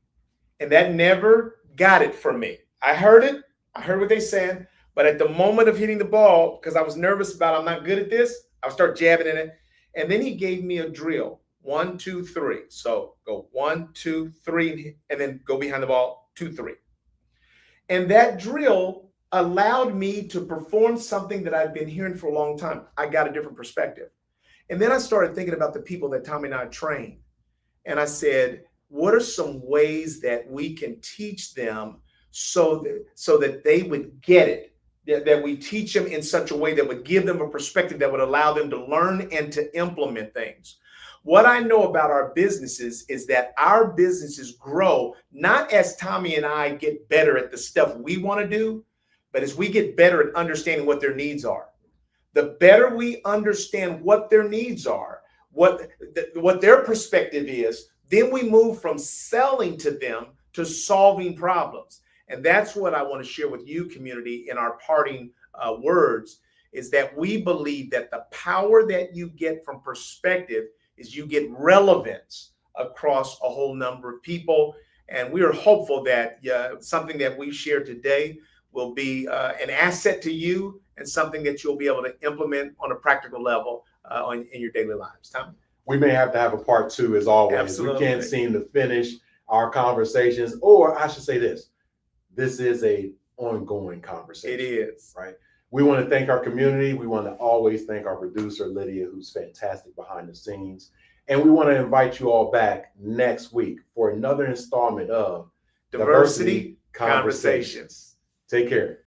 And that never got it for me. I heard it. I heard what they said. But at the moment of hitting the ball, because I was nervous about I'm not good at this, I would start jabbing in it. And then he gave me a drill. 1, 2, 3. So go 1, 2, 3, and then go behind the ball, 2, 3. And that drill allowed me to perform something that I'd been hearing for a long time. I got a different perspective. And then I started thinking about the people that Tommy and I trained. And I said, what are some ways that we can teach them so that they would get it? That we teach them in such a way that would give them a perspective that would allow them to learn and to implement things. What I know about our businesses is that our businesses grow not as Tommy and I get better at the stuff we want to do, but as we get better at understanding what their needs are. The better we understand what their needs are, what their perspective is, then we move from selling to them to solving problems. And that's what I want to share with you, community, in our parting words, is that we believe that the power that you get from perspective is you get relevance across a whole number of people. And we are hopeful that something that we share today will be an asset to you and something that you'll be able to implement on a practical level in your daily lives. Tommy? We may have to have a part 2 as always. Absolutely. We can't seem to finish our conversations, or I should say this is a ongoing conversation. It is. Right. We want to thank our community. We want to always thank our producer, Lydia, who's fantastic behind the scenes. And we want to invite you all back next week for another installment of Diversity Conversations. Take care.